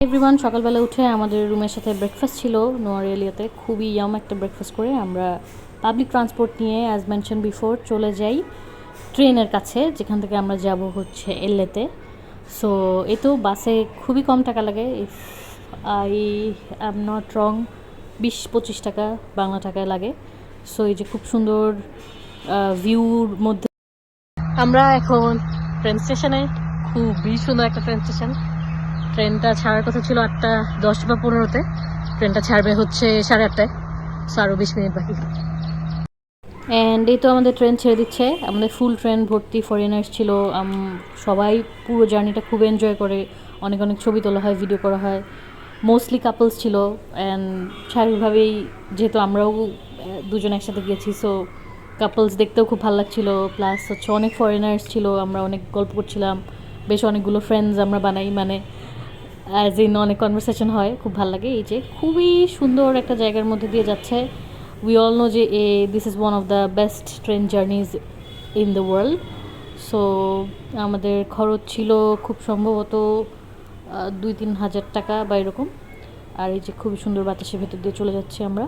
Everyone, সকালবেলা উঠে আমাদের রুমের সাথে ব্রেকফাস্ট ছিল নোয়ার এরিয়াতে। খুবই ইয়াম একটা ব্রেকফাস্ট করে আমরা পাবলিক ট্রান্সপোর্ট নিয়ে অ্যাজ মেনশন বিফোর চলে যাই ট্রেনের কাছে, যেখান থেকে আমরা যাব হচ্ছে এলএতে। সো এ তো বাসে খুবই কম টাকা লাগে, if I am not wrong 20-25 টাকা বাংলা টাকায় লাগে। সো এই যে খুব সুন্দর ভিউর মধ্যে আমরা এখন ট্রেন স্টেশনে। খুবই সুন্দর একটা ট্রেন স্টেশন। ট্রেনটা ছাড়ার কথা ছিল 8:10 বা 15-তে, ট্রেনটা ছাড়বে হচ্ছে 8:30টায়। সো আরও 20 মিনিট বাকি। অ্যান্ড এই তো আমাদের ট্রেন ছেড়ে দিচ্ছে। আমাদের ফুল ট্রেন ভর্তি ফরেনার্স ছিল। সবাই পুরো জার্নিটা খুব এনজয় করে, অনেক অনেক ছবি তোলা হয়, ভিডিও করা হয়। মোস্টলি কাপলস ছিল। অ্যান্ড স্বাভাবিকভাবেই যেহেতু আমরাও দুজন একসাথে গিয়েছি, সো কাপলস দেখতেও খুব ভালো লাগছিল। প্লাস হচ্ছে অনেক ফরেনার্স ছিল, আমরা অনেক গল্প করছিলাম। বেশ অনেকগুলো ফ্রেন্ডস আমরা বানাই, মানে অ্যাজ ইন অনেক কনভারসেশন হয়, খুব ভালো লাগে। এই যে খুবই সুন্দর একটা জায়গার মধ্যে দিয়ে যাচ্ছে। উই অল নো যে this is one of the best train জার্নিজ in the world. So আমাদের খরচ ছিল খুব সম্ভবত 2-3 হাজার টাকা বা এরকম। আর এই যে খুবই সুন্দর বাতাসের ভেতর দিয়ে চলে যাচ্ছি আমরা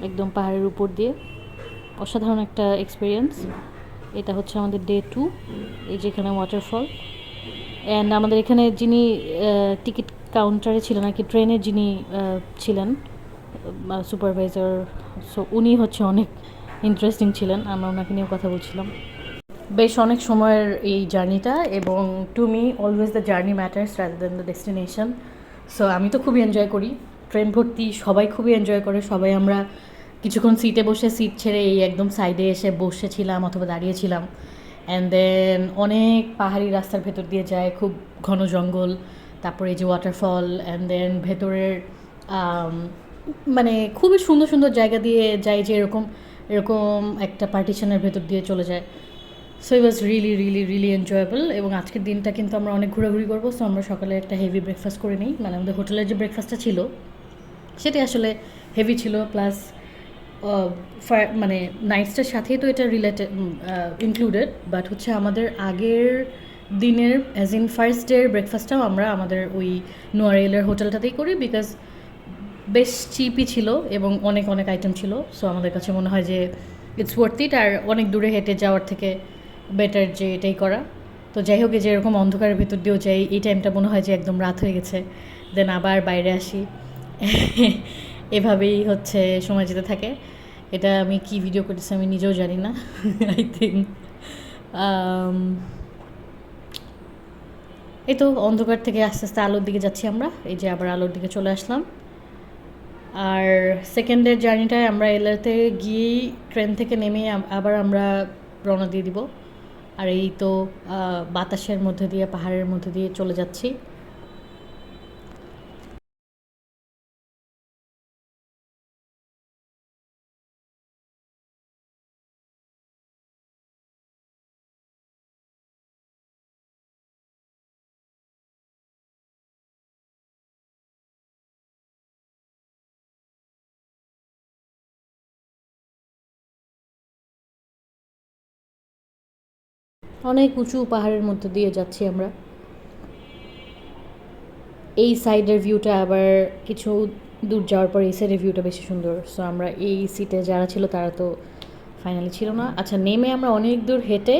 একদম পাহাড়ের উপর দিয়ে। অসাধারণ একটা এক্সপিরিয়েন্স। এটা হচ্ছে আমাদের ডে 2। এই যে এখানে ওয়াটারফল। অ্যান্ড আমাদের এখানে যিনি টিকিট কাউন্টারে ছিলেন আর কি, ট্রেনের যিনি ছিলেন সুপারভাইজার, সো উনি হচ্ছে অনেক ইন্টারেস্টিং ছিলেন। আমরা ওনাকে নিয়েও কথা বলছিলাম। বেশ অনেক সময়ের এই জার্নিটা, এবং to me always the journey matters rather than the destination. So আমি তো খুবই এনজয় করি। ট্রেন ভর্তি সবাই খুবই এনজয় করে। সবাই আমরা কিছুক্ষণ সিটে বসে, সিট ছেড়ে এই একদম সাইডে এসে বসেছিলাম অথবা দাঁড়িয়েছিলাম। অ্যান্ড দেন অনেক পাহাড়ি রাস্তার ভেতর দিয়ে যায়, খুব ঘন জঙ্গল, তারপরে এই যে ওয়াটারফল, অ্যান্ড দেন ভেতরের মানে খুবই সুন্দর সুন্দর জায়গা দিয়ে যায়, যে এরকম এরকম একটা পার্টিশনের ভেতর দিয়ে চলে যায়। So it was really really really enjoyable. এবং আজকের দিনটা কিন্তু আমরা অনেক ঘোরাঘুরি করবো। সো আমরা সকালে একটা হেভি ব্রেকফাস্ট করে নিই, মানে আমাদের হোটেলের যে ব্রেকফাস্টটা ছিল সেটাই আসলে হেভি ছিল। প্লাস মানে নাইটসটার সাথেই তো এটা ইনক্লুডেড, বাট হচ্ছে আমাদের আগের দিনের অ্যাজ ইন ফার্স্ট ডের ব্রেকফাস্টটাও আমরা আমাদের ওই নোয়ারেলের হোটেলটাতেই করি, বিকজ বেশ চিপই ছিল এবং অনেক অনেক আইটেম ছিল। সো আমাদের কাছে মনে হয় যে ইটস ওয়ার্থ ইট। আর অনেক দূরে হেঁটে যাওয়ার থেকে বেটার যে এটাই করা। তো যাই হোক, যে এরকম অন্ধকারের ভেতর দিয়েও যাই, এই টাইমটা মনে হয় যে একদম রাত হয়ে গেছে, দেন আবার বাইরে আসি। এভাবেই হচ্ছে সময় যেতে থাকে। এটা আমি কি ভিডিও করতেছি আমি নিজেও জানি না। আই থিঙ্ক এই তো অন্ধকার থেকে আস্তে আস্তে আলোর দিকে যাচ্ছি আমরা। এই যে আবার আলোর দিকে চলে আসলাম। আর সেকেন্ডের জার্নিটায় আমরা এলাতে গিয়েই ট্রেন থেকে নেমে আবার আমরা রওনা দিয়ে দিব। আর এই তো বাতাসের মধ্যে দিয়ে, পাহাড়ের মধ্যে দিয়ে চলে যাচ্ছি। অনেক উঁচু পাহাড়ের মধ্যে দিয়ে যাচ্ছি আমরা। এই সাইডের ভিউটা আবার কিছু দূর যাওয়ার পর এই সাইডের ভিউটা বেশি সুন্দর। সো আমরা এই সিটে যারা ছিল তারা তো ফাইনালি ছিল না। আচ্ছা, নেমে আমরা অনেক দূর হেঁটে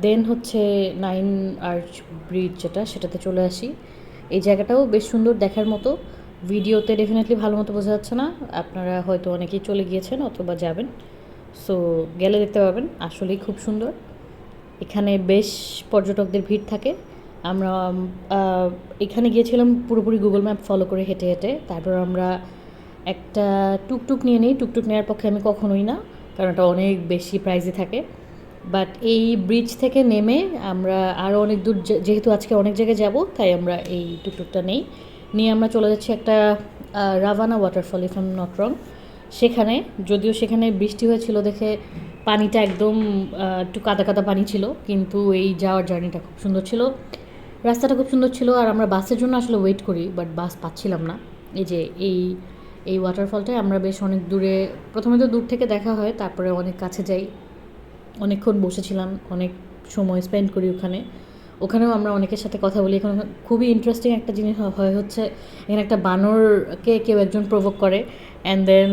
দেন হচ্ছে 9 আর্চ ব্রিজ যেটা, সেটাতে চলে আসি। এই জায়গাটাও বেশ সুন্দর দেখার মতো। ভিডিওতে ডেফিনেটলি ভালো মতো বোঝা যাচ্ছে না, আপনারা হয়তো অনেকেই চলে গিয়েছেন অথবা যাবেন। সো গেলে দেখতে পাবেন, আসলেই খুব সুন্দর। এখানে বেশ পর্যটকদের ভিড় থাকে। আমরা এখানে গিয়েছিলাম পুরোপুরি গুগল ম্যাপ ফলো করে হেঁটে হেঁটে। তারপর আমরা একটা টুকটুক নিয়ে নিই। টুকটুক নেওয়ার পক্ষে আমি কখনোই না, কারণ এটা অনেক বেশি প্রাইসই থাকে। বাট এই ব্রিজ থেকে নেমে আমরা আরও অনেক দূর, যেহেতু আজকে অনেক জায়গায় যাব, তাই আমরা এই টুকটুকটা নিয়ে আমরা চলে যাচ্ছি একটা Ravana waterfall, if I am not wrong. সেখানে যদিও সেখানে বৃষ্টি হয়েছিল দেখে পানিটা একদম একটু কাদা কাদা পানি ছিল, কিন্তু এই যাওয়ার জার্নিটা খুব সুন্দর ছিল, রাস্তাটা খুব সুন্দর ছিল। আর আমরা বাসের জন্য আসলে ওয়েট করি, বাট বাস পাচ্ছিলাম না। এই যে এই ওয়াটারফলটায় আমরা বেশ অনেক দূরে, প্রথমে তো দূর থেকে দেখা হয়, তারপরে অনেক কাছে যাই, অনেকক্ষণ বসেছিলাম, অনেক সময় স্পেন্ড করি ওখানে। ওখানেও আমরা অনেকের সাথে কথা বলি। এখানে খুবই ইন্টারেস্টিং একটা জিনিস হয় হচ্ছে, এখানে একটা বানরকে কেউ একজন প্রভোক করে, অ্যান্ড দেন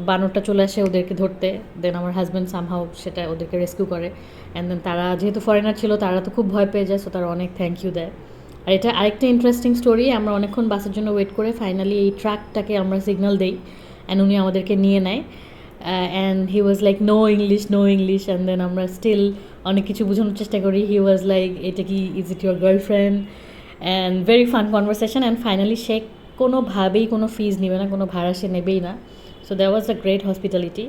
বানরটা চলে আসে ওদেরকে ধরতে। দেন আমার হাজব্যান্ড সামহাও সেটা ওদেরকে রেস্কিউ করে, অ্যান্ড দেন তারা যেহেতু ফরেনার ছিল তারা তো খুব ভয় পেয়ে যায়, সো তারা অনেক থ্যাংক ইউ দেয়। আর এটা আরেকটা ইন্টারেস্টিং স্টোরি, আমরা অনেকক্ষণ বাসের জন্য ওয়েট করে ফাইনালি এই ট্রাকটাকে আমরা সিগন্যাল দেই, অ্যান্ড উনি আমাদেরকে নিয়ে নেয়। And he was like no English, no English, and then আমরা স্টিল অনেক কিছু বোঝানোর চেষ্টা করি। হি ওয়াজ লাইক, এটা কি, is it your girlfriend? And very fun conversation, and finally সে কোনোভাবেই কোনো ফিজ নেবে না, কোনো ভাড়া সে নেবেই না। So that was a great hospitality.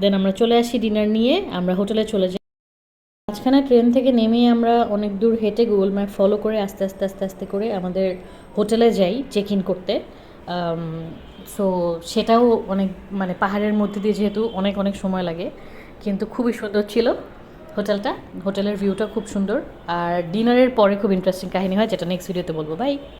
Then আমরা চলে আসি ডিনার নিয়ে, আমরা হোটেলে চলে যাই। মাঝখানে ট্রেন থেকে নেমে আমরা অনেক দূর হেঁটে গুগল ম্যাপ ফলো করে আস্তে আস্তে আস্তে আস্তে করে আমাদের হোটেলে যাই চেক ইন করতে। সো সেটাও অনেক, মানে পাহাড়ের মধ্যে দিয়ে যেহেতু অনেক অনেক সময় লাগে, কিন্তু খুবই সুন্দর ছিল হোটেলটা। হোটেলের ভিউটা খুব সুন্দর। আর ডিনারের পরে খুব ইন্টারেস্টিং কাহিনী হয়, যেটা নেক্সট ভিডিওতে বলবো। বাই।